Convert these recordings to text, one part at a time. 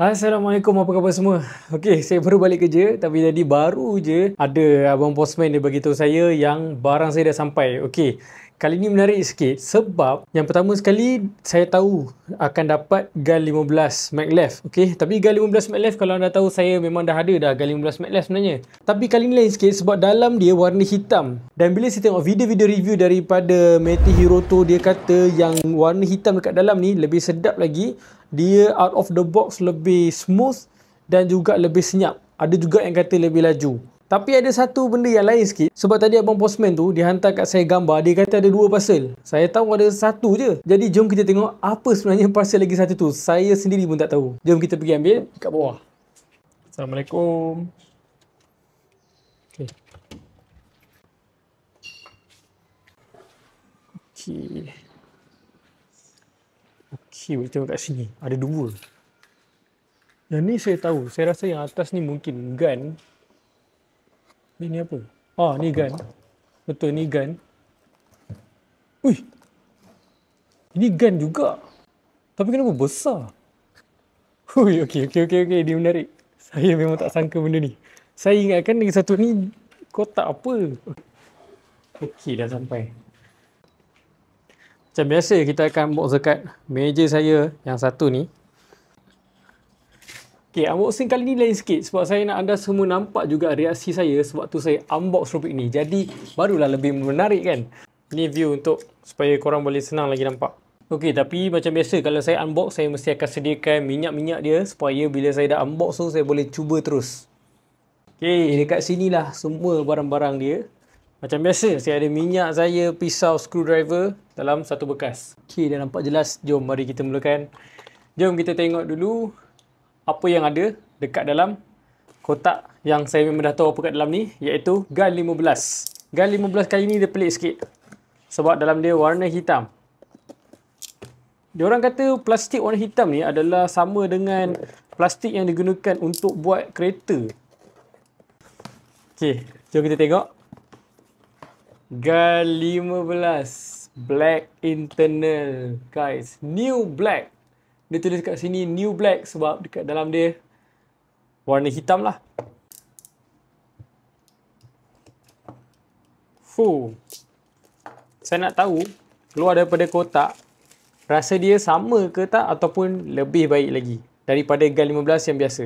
Assalamualaikum, apa khabar semua? Okey, saya baru balik kerja tapi tadi baru je ada abang postman dia bagi tahu saya yang barang saya dah sampai. Okey, kali ni menarik sikit sebab yang pertama sekali saya tahu akan dapat GAN 15 maglev. Okey, tapi GAN 15 maglev kalau anda tahu saya memang dah ada dah GAN 15 maglev sebenarnya. Tapi kali ni lain sikit sebab dalam dia warna hitam. Dan bila saya tengok video-video review daripada Meti Hiroto, dia kata yang warna hitam dekat dalam ni lebih sedap lagi. Dia out of the box lebih smooth dan juga lebih senyap. Ada juga yang kata lebih laju. Tapi ada satu benda yang lain sikit. Sebab tadi abang postman tu dia hantar kat saya gambar. Dia kata ada 2 parcel. Saya tahu ada 1 je. Jadi jom kita tengok apa sebenarnya parcel lagi 1 tu. Saya sendiri pun tak tahu. Jom kita pergi ambil kat bawah. Assalamualaikum. Okay. Okay. Okey, boleh tengok kat sini. Ada 2. Yang ni saya tahu. Saya rasa yang atas ni mungkin GAN. Ni apa? Ah, ni GAN. Betul, ni GAN. Ui! Ini GAN juga. Tapi kenapa besar? Ui, okey. Dia menarik. Saya memang tak sangka benda ni. Saya ingatkan lagi satu ni kotak apa. Okey, dah sampai. Macam biasa kita akan unbox dekat meja saya yang satu ni. Okay, unboxing kali ni lain sikit sebab saya nak anda semua nampak juga reaksi saya sewaktu saya unbox rubik ni. Jadi barulah lebih menarik kan. Ni view untuk supaya korang boleh senang lagi nampak. Okay, tapi macam biasa kalau saya unbox saya mesti akan sediakan minyak-minyak dia supaya bila saya dah unbox tu saya boleh cuba terus. Okay, dekat sinilah semua barang-barang dia. Macam biasa, saya ada minyak saya, pisau, screwdriver dalam satu bekas. Okey, dah nampak jelas. Jom, mari kita mulakan. Jom kita tengok dulu apa yang ada dekat dalam kotak yang saya memang dah tahu apa kat dalam ni, iaitu GAN 15. GAN 15 kali ni dia pelik sikit. Sebab dalam dia warna hitam. Diorang kata plastik warna hitam ni adalah sama dengan plastik yang digunakan untuk buat kereta. Okey, jom kita tengok. GAN 15 Black Internal, guys. New Black. Dia tulis kat sini New Black sebab dekat dalam dia warna hitam lah. Saya nak tahu keluar daripada kotak rasa dia sama ke tak ataupun lebih baik lagi daripada GAN 15 yang biasa.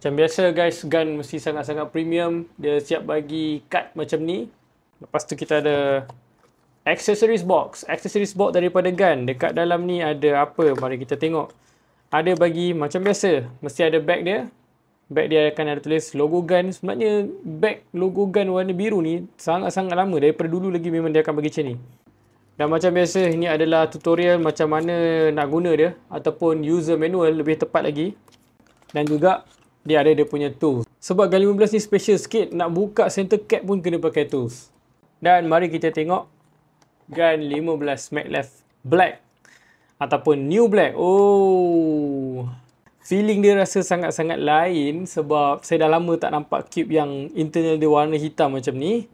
Macam biasa guys, GAN mesti sangat-sangat premium. Dia siap bagi kad macam ni. Lepas tu kita ada accessories box. Accessories box daripada GAN. Dekat dalam ni ada apa? Mari kita tengok. Ada bagi macam biasa. Mesti ada bag dia. Bag dia akan ada tulis logo GAN. Sebenarnya bag logo GAN warna biru ni sangat-sangat lama. Daripada dulu lagi memang dia akan bagi macam ni. Dan macam biasa, ini adalah tutorial macam mana nak guna dia. Ataupun user manual lebih tepat lagi. Dan juga dia ada dia punya tools. Sebab GAN 15 ni special sikit. Nak buka center cap pun kena pakai tools. Dan mari kita tengok GAN 15 maglev Black. Ataupun New Black. Oh, feeling dia rasa sangat-sangat lain. Sebab saya dah lama tak nampak cube yang internal dia warna hitam macam ni.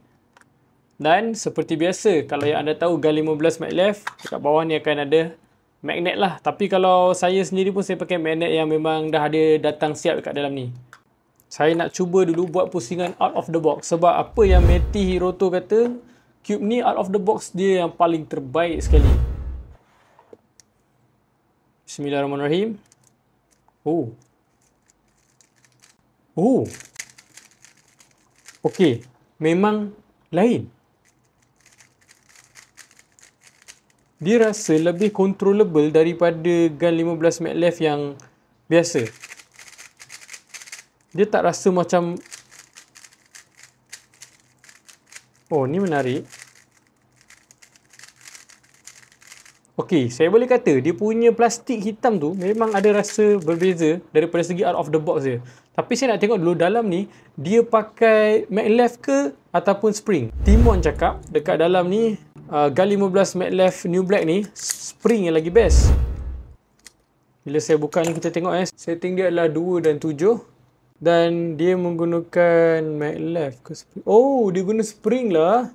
Dan seperti biasa, kalau yang anda tahu GAN 15 maglev, dekat bawah ni akan ada magnet lah. Tapi kalau saya sendiri pun saya pakai magnet yang memang dah ada datang siap dekat dalam ni. Saya nak cuba dulu buat pusingan out of the box. Sebab apa yang Meti Hiroto kata, cube ni out of the box dia yang paling terbaik sekali. Bismillahirrahmanirrahim. Oh. Okey, memang lain. Dia rasa lebih controllable daripada GAN 15 maglev yang biasa. Dia tak rasa macam... Oh, ni menarik. Okey, saya boleh kata dia punya plastik hitam tu memang ada rasa berbeza daripada segi out of the box dia. Tapi saya nak tengok dulu dalam ni dia pakai maglev ke ataupun spring. Timon cakap dekat dalam ni GAN 15 maglev New Black ni spring yang lagi best. Bila saya buka ni kita tengok setting dia adalah 2 dan 7 dan dia menggunakan maglev ke spring. Oh, dia guna spring lah.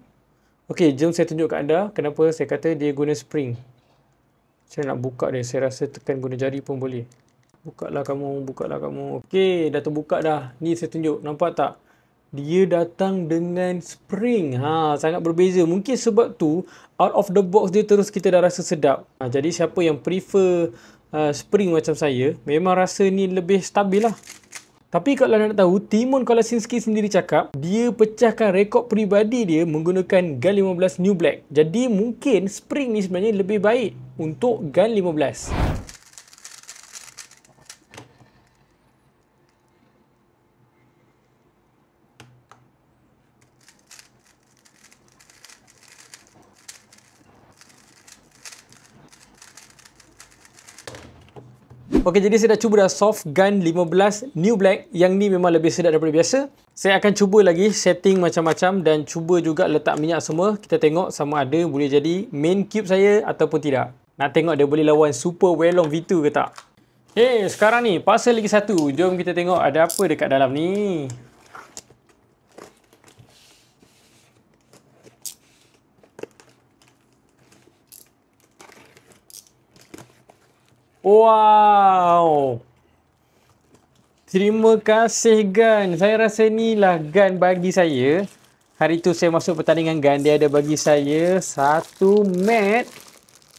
Okey, jom saya tunjuk kat anda kenapa saya kata dia guna spring. Saya nak buka dia. Saya rasa tekan guna jari pun boleh. Bukalah kamu, bukalah kamu. Okey, dah terbuka dah. Ni saya tunjuk. Nampak tak? Dia datang dengan spring. Sangat berbeza. Mungkin sebab tu out of the box dia terus kita dah rasa sedap. Jadi siapa yang prefer spring macam saya, memang rasa ni lebih stabil lah. Tapi kalau nak tahu, Timon Kolasinski sendiri cakap, dia pecahkan rekod peribadi dia menggunakan GUN 15 New Black. Jadi mungkin spring ni sebenarnya lebih baik untuk GUN 15. Okey, jadi saya dah cuba dah soft GUN 15 New Black. Yang ni memang lebih sedap daripada biasa. Saya akan cuba lagi setting macam-macam dan cuba juga letak minyak semua. Kita tengok sama ada boleh jadi main cube saya ataupun tidak. Nak tengok dia boleh lawan Super Weilong V2 ke tak. Sekarang ni pasal lagi satu. Jom kita tengok ada apa dekat dalam ni. Wow. Terima kasih GUN. Saya rasa ni lah GUN bagi saya. Hari tu saya masuk pertandingan GUN, dia ada bagi saya satu mat.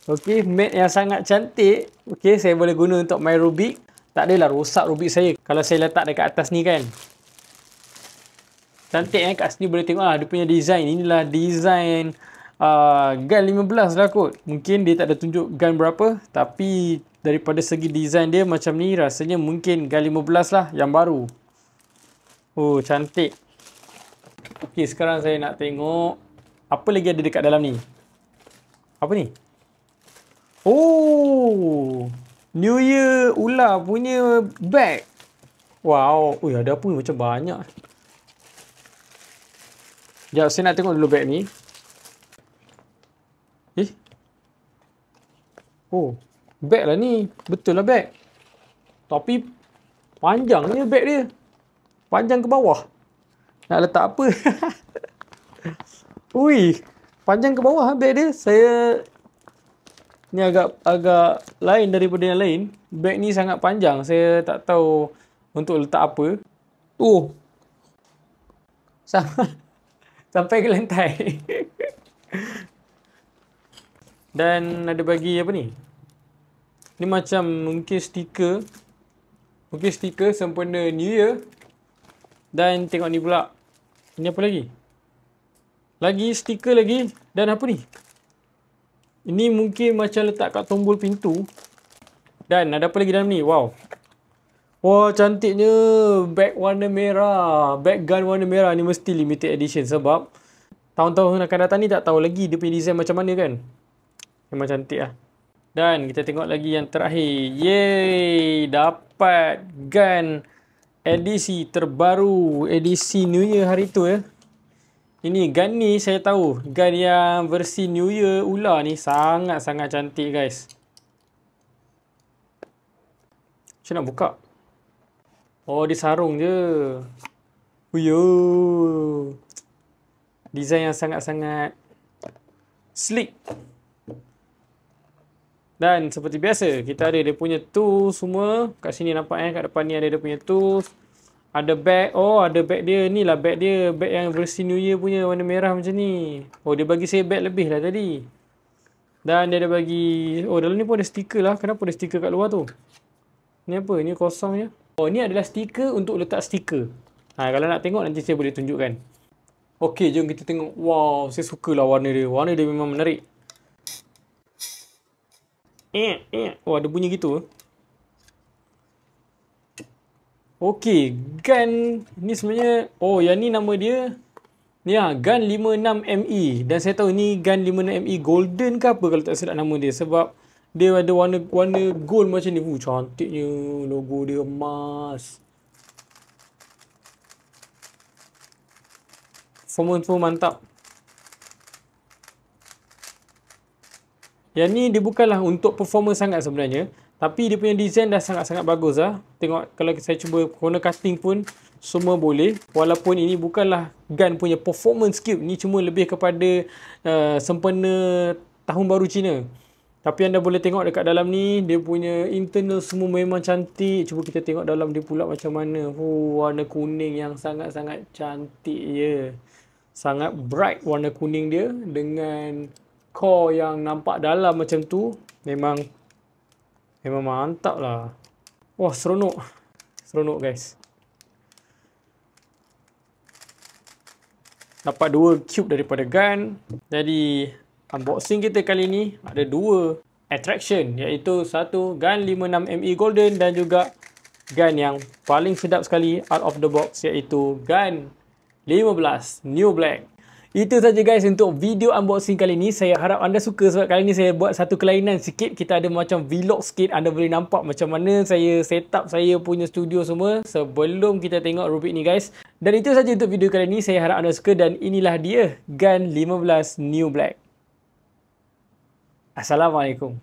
Okey, mat yang sangat cantik. Okey, saya boleh guna untuk main Rubik. Tak adalah rosak Rubik saya kalau saya letak dekat atas ni kan. Cantik kat sini boleh tengok dia punya design. Inilah design GUN 15 lah kot. Mungkin dia tak ada tunjuk GUN berapa, tapi daripada segi design dia macam ni, rasanya mungkin GUN 15 lah yang baru. Oh, cantik. Okey, sekarang saya nak tengok apa lagi ada dekat dalam ni. Apa ni? Oh, New Year ular punya bag. Wow. Oh, ada apa ni? Macam banyak. Sekejap, saya nak tengok dulu bag ni. Oh, bag lah ni. Betul lah bag. Tapi panjangnya bag dia. Panjang ke bawah. Nak letak apa? Ui, panjang ke bawah bag dia. Saya ni agak lain daripada yang lain. Bag ni sangat panjang. Saya tak tahu untuk letak apa. Oh. Sampai ke lantai. Dan ada bagi apa ni? Ni macam mungkin stiker. Mungkin stiker sempena New Year. Dan tengok ni pula. Ini apa lagi? Lagi stiker lagi. Dan apa ni? Ini mungkin macam letak kat tombol pintu. Dan ada apa lagi dalam ni? Wow. Wah, cantiknya. Bag warna merah. Bag GUN warna merah. Ni mesti limited edition. Sebab tahun-tahun akan datang ni tak tahu lagi dia punya design macam mana kan. Memang cantik lah. Dan kita tengok lagi yang terakhir. Yeay. Dapat GUN edisi terbaru. Edisi New Year hari tu ya. Ini GUN ni saya tahu. GUN yang versi New Year ular ni sangat-sangat cantik guys. Macam nak buka? Oh, dia sarung je. Uyuh. Design yang sangat-sangat sleek. Dan seperti biasa, kita ada dia punya tools semua. Kat sini nampak kat depan ni ada dia punya tools. Ada bag. Oh, ada bag dia. Ni lah bag dia. Bag yang versi New Year punya warna merah macam ni. Oh, dia bagi saya bag lebih lah tadi. Dan dia ada bagi... Oh, dalam ni pun ada stiker lah. Kenapa ada stiker kat luar tu? Ni apa? Ni kosong je. Oh, ni adalah stiker untuk letak stiker. Kalau nak tengok nanti saya boleh tunjukkan. Okey, jom kita tengok. Wow, saya sukalah warna dia. Warna dia memang menarik. Oh, ada bunyi gitu. Okey, GUN ni sebenarnya, oh yang ni nama dia ni lah, GUN 56ME. Dan saya tahu ni GUN 56ME Golden ke apa kalau tak silap nama dia. Sebab dia ada warna gold macam ni. Cantiknya logo dia emas. Performance pun mantap. Yang ni dia bukanlah untuk performance sangat sebenarnya. Tapi dia punya design dah sangat-sangat bagus lah. Tengok kalau saya cuba corner cutting pun semua boleh. Walaupun ini bukanlah GUN punya performance cube. Ni cuma lebih kepada sempena Tahun Baru Cina. Tapi anda boleh tengok dekat dalam ni, dia punya internal semua memang cantik. Cuba kita tengok dalam dia pula macam mana. Warna kuning yang sangat-sangat cantik je. Sangat bright warna kuning dia dengan core yang nampak dalam macam tu. Memang mantap lah. Wah, seronok. Seronok guys. Dapat 2 cube daripada gun. Jadi unboxing kita kali ni ada 2 attraction, iaitu satu gun 56ME golden dan juga gun yang paling sedap sekali out of the box, iaitu gun 15 new black. Itu saja guys untuk video unboxing kali ni. Saya harap anda suka sebab kali ni saya buat satu kelainan sikit. Kita ada macam vlog sikit. Anda boleh nampak macam mana saya set up saya punya studio semua sebelum kita tengok Rubik ni guys. Dan itu saja untuk video kali ni. Saya harap anda suka dan inilah dia gun 15 new black. Assalamualaikum.